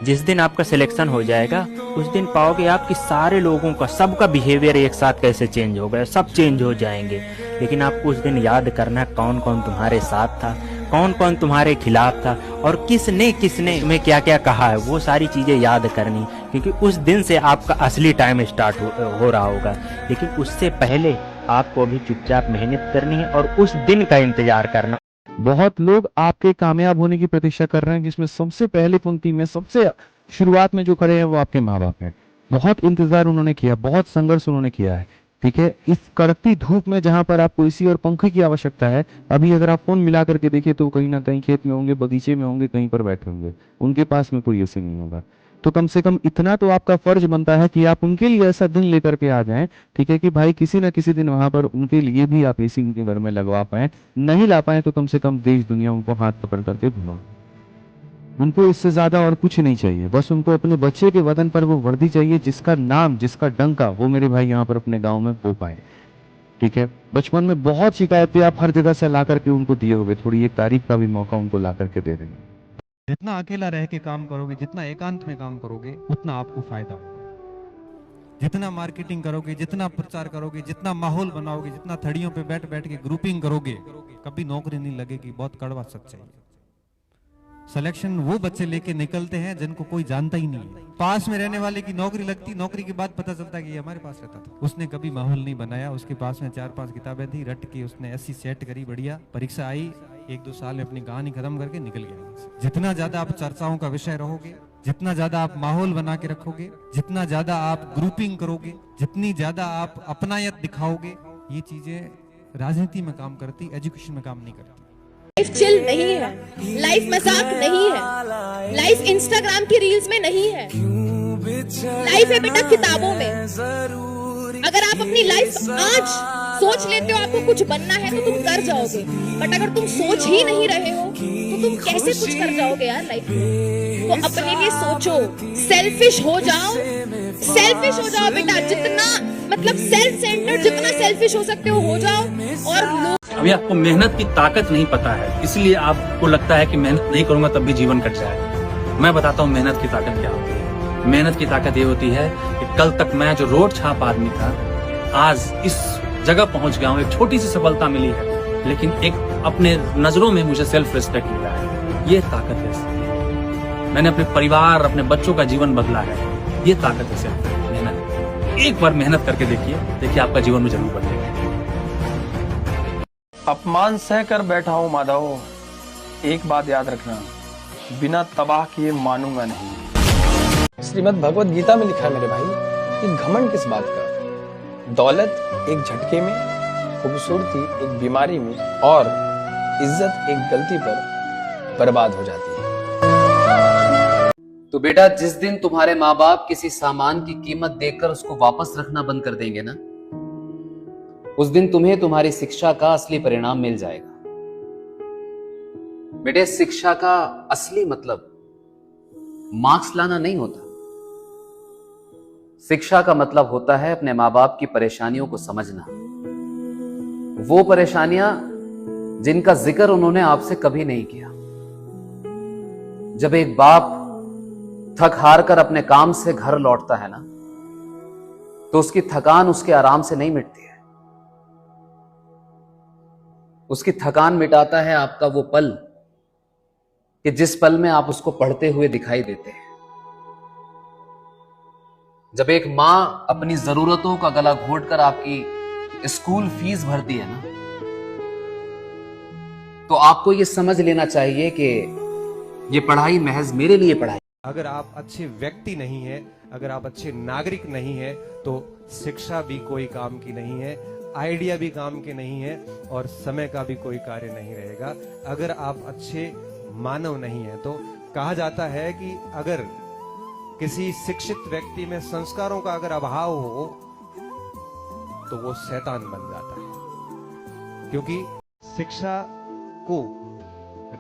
जिस दिन आपका सिलेक्शन हो जाएगा उस दिन पाओगे आप कि सारे लोगों का, सबका बिहेवियर एक साथ कैसे चेंज हो गया, सब चेंज हो जाएंगे। लेकिन आपको उस दिन याद करना कौन कौन तुम्हारे साथ था, कौन कौन तुम्हारे खिलाफ था, और किसने किसने में क्या क्या कहा है, वो सारी चीज़ें याद करनी। क्योंकि उस दिन से आपका असली टाइम स्टार्ट हो रहा होगा। लेकिन उससे पहले आपको अभी चुपचाप मेहनत करनी है और उस दिन का इंतजार करना। बहुत लोग आपके कामयाब होने की प्रतीक्षा कर रहे हैं, जिसमें सबसे पहली पंक्ति में सबसे शुरुआत में जो खड़े हैं वो आपके माँ बाप हैं। बहुत इंतजार उन्होंने किया, बहुत संघर्ष उन्होंने किया है। ठीक है, इस कड़कती धूप में जहां पर आपको एसी और पंखे की आवश्यकता है, अभी अगर आप फोन मिला करके देखिए तो कहीं ना कहीं खेत में होंगे, बगीचे में होंगे, कहीं पर बैठे होंगे, उनके पास में कोई एसी नहीं होगा। तो कम से कम इतना तो आपका फर्ज बनता है कि आप उनके लिए ऐसा दिन लेकर के आ जाएं, ठीक है, कि भाई किसी ना किसी दिन वहां पर उनके लिए भी आप एसी उनके घर में लगवा पाए। नहीं ला पाए तो कम से कम देश दुनिया उनको हाथ पकड़ करके घुमाओ। उनको इससे ज्यादा और कुछ नहीं चाहिए, बस उनको अपने बच्चे के वतन पर वो वर्दी चाहिए जिसका नाम, जिसका डंका वो मेरे भाई यहाँ पर अपने गाँव में हो पाए। ठीक है, बचपन में बहुत शिकायतें आप हर जगह से ला करके उनको दिए होंगे, थोड़ी एक तारीफ का भी मौका उनको ला करके दे देंगे। जितना अकेला रह के काम करोगे, जितना एकांत में काम करोगे, उतना आपको फायदा होगा। जितना मार्केटिंग करोगे, जितना प्रचार करोगे, जितना माहौल बनाओगे, जितना थड़ियों पे बैठ बैठ के ग्रुपिंग करोगे, कभी नौकरी नहीं लगेगी। बहुत कड़वा सच्चाई है। सिलेक्शन वो बच्चे लेके निकलते हैं जिनको कोई जानता ही नहीं है। पास में रहने वाले की नौकरी लगती, नौकरी के बाद पता चलता है कि ये हमारे पास रहता था। उसने कभी माहौल नहीं बनाया, उसके पास में 4-5 किताबें थी, रट के उसने ऐसी सेट करी, बढ़िया परीक्षा आई, 1-2 साल में अपनी कहानी खत्म करके निकल गया। जितना ज्यादा आप चर्चाओं का विषय रहोगे, जितना ज्यादा आप माहौल बना के रखोगे, जितना ज्यादा आप ग्रुपिंग करोगे, जितनी ज्यादा आप अपनायत दिखाओगे, ये चीजें राजनीति में काम करती, एजुकेशन में काम नहीं करती। लाइफ चिल नहीं है, लाइफ मजाक नहीं है, लाइफ इंस्टाग्राम की रील्स में नहीं है। लाइफ है बेटा किताबों में। अगर आप अपनी लाइफ आज सोच लेते हो आपको कुछ बनना है तो तुम कर जाओगे, बट अगर तुम सोच ही नहीं रहे हो तो तुम कैसे कुछ कर जाओगे यार लाइफ में। तो अपने लिए सोचो, सेल्फिश हो जाओ, सेल्फिश हो जाओ बेटा, जितना मतलब सेल्फ सेंटर्ड, जितना सेल्फिश हो सकते हो जाओ। और लोग अभी आपको मेहनत की ताकत नहीं पता है, इसलिए आपको लगता है कि मेहनत नहीं करूंगा तब भी जीवन कट जाएगा। मैं बताता हूँ मेहनत की ताकत क्या होती है। मेहनत की ताकत ये होती है कि कल तक मैं जो रोड छाप आदमी था, आज इस जगह पहुंच गया हूँ, एक छोटी सी सफलता मिली है, लेकिन एक अपने नजरों में मुझे सेल्फ रिस्पेक्ट मिला है। ये ताकत है। मैंने अपने परिवार, अपने बच्चों का जीवन बदला है। ये ताकत है सेल्फ मेहनत। एक बार मेहनत करके देखिए आपका जीवन में जरूर बदलेगा। अपमान सह कर बैठा हूं माधव, एक बात याद रखना, बिना तबाह किए मानूंगा नहीं। श्रीमद् भगवत गीता में लिखा है मेरे भाई कि घमंड किस बात का। दौलत एक झटके में, खूबसूरती एक बीमारी में, और इज्जत एक गलती पर बर्बाद हो जाती है। तो बेटा, जिस दिन तुम्हारे माँ बाप किसी सामान की कीमत देखकर उसको वापस रखना बंद कर देंगे ना, उस दिन तुम्हें तुम्हारी शिक्षा का असली परिणाम मिल जाएगा। बेटे, शिक्षा का असली मतलब मार्क्स लाना नहीं होता। शिक्षा का मतलब होता है अपने माँ बाप की परेशानियों को समझना। वो परेशानियां जिनका जिक्र उन्होंने आपसे कभी नहीं किया। जब एक बाप थक हार कर अपने काम से घर लौटता है ना, तो उसकी थकान उसके आराम से नहीं मिटती है। उसकी थकान मिटाता है आपका वो पल कि जिस पल में आप उसको पढ़ते हुए दिखाई देते हैं। जब एक मां अपनी जरूरतों का गला घोटकर आपकी स्कूल फीस भरती है ना, तो आपको यह समझ लेना चाहिए कि यह पढ़ाई महज मेरे लिए पढ़ाई। अगर आप अच्छे व्यक्ति नहीं है, अगर आप अच्छे नागरिक नहीं है, तो शिक्षा भी कोई काम की नहीं है, आइडिया भी काम के नहीं है, और समय का भी कोई कार्य नहीं रहेगा अगर आप अच्छे मानव नहीं है। तो कहा जाता है कि अगर किसी शिक्षित व्यक्ति में संस्कारों का अगर अभाव हो तो वो शैतान बन जाता है। क्योंकि शिक्षा को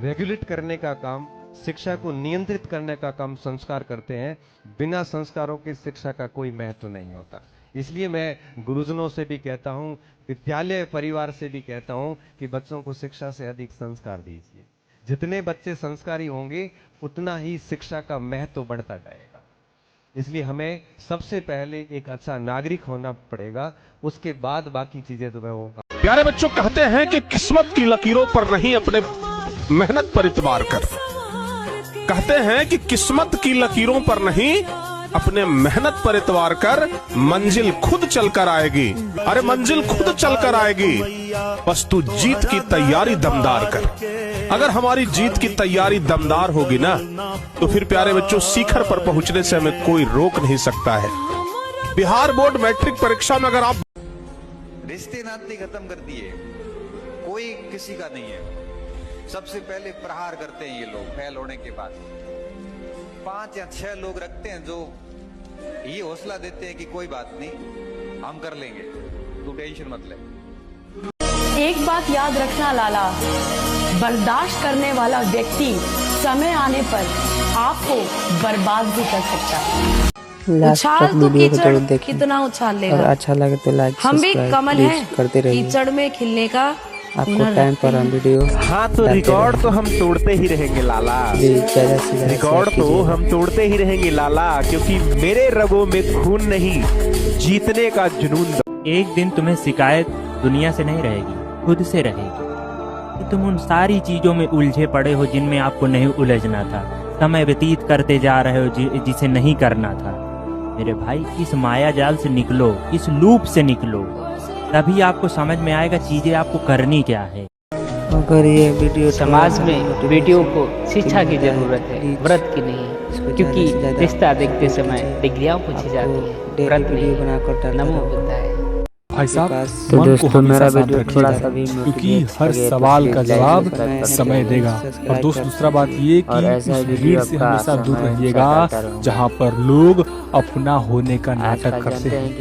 रेगुलेट करने का काम, शिक्षा को नियंत्रित करने का काम संस्कार करते हैं। बिना संस्कारों की शिक्षा का कोई महत्व नहीं होता। इसलिए मैं गुरुजनों से भी कहता हूं, विद्यालय परिवार से भी कहता हूं कि बच्चों को शिक्षा से अधिक संस्कार दीजिए। जितने बच्चे संस्कारी होंगे उतना ही शिक्षा का महत्व बढ़ता जाएगा। इसलिए हमें सबसे पहले एक अच्छा नागरिक होना पड़ेगा, उसके बाद बाकी चीजें तो मैं होगा। प्यारे बच्चों, कहते हैं कि किस्मत की लकीरों पर नहीं अपने मेहनत पर इतबार कर। कहते हैं कि किस्मत की लकीरों पर नहीं अपने मेहनत पर इतबार कर, मंजिल खुद चलकर आएगी। अरे मंजिल खुद चलकर आएगी, बस तू जीत की तैयारी दमदार कर। अगर हमारी जीत की तैयारी दमदार होगी ना, तो फिर प्यारे बच्चों शिखर पर पहुंचने से हमें कोई रोक नहीं सकता है। बिहार बोर्ड मैट्रिक परीक्षा में अगर आप रिश्ते नाते खत्म कर दिए, कोई किसी का नहीं है। सबसे पहले प्रहार करते हैं ये लोग फेल होने के बाद। 5 या 6 लोग रखते हैं जो ये हौसला देते हैं कि कोई बात नहीं, हम कर लेंगे, तू टेंशन मत ले। एक बात याद रखना लाला, बर्दाश्त करने वाला व्यक्ति समय आने पर आपको बर्बाद भी कर सकता है। उछाल तो कीचड़ कितना उछाल लेगा। और अच्छा लगे तो लाइक हम भी कमल हैं, करते रहिए। कीचड़ में खिलने का आपको टाइम पर हम वीडियो हाँ तो रिकॉर्ड तो हम तोड़ते ही रहेंगे लाला, रिकॉर्ड तो हम तोड़ते ही रहेंगे लाला, क्योंकि मेरे रगों में खून नहीं, जीतने का जुनून। एक दिन तुम्हें शिकायत दुनिया से नहीं रहेगी, खुद से रहेगी कि तुम उन सारी चीजों में उलझे पड़े हो जिनमें आपको नहीं उलझना था, समय व्यतीत करते जा रहे हो जिसे नहीं करना था। मेरे भाई, इस माया जाल से निकलो, इस लूप से निकलो, तभी आपको समझ में आएगा चीजें आपको करनी क्या है। अगर ये वीडियो समाज में वीडियो को शिक्षा की जरूरत है, व्रत की नहीं, क्योंकि रिश्ता देखते समय डिग्रियां पूछी जाती है, व्रत नहीं। नमो बुद्धाय। भाई साहब, तो मन को दोस्तों मेरा हमेशा वीडियो शांत थोड़ा रखिएगा, सा भी क्योंकि हर सवाल का जवाब समय देगा। और दोस्त दूसरा बात ये कि उस भीड़ से हमेशा दूर रहिएगा जहाँ पर लोग अपना होने का नाटक करते हैं।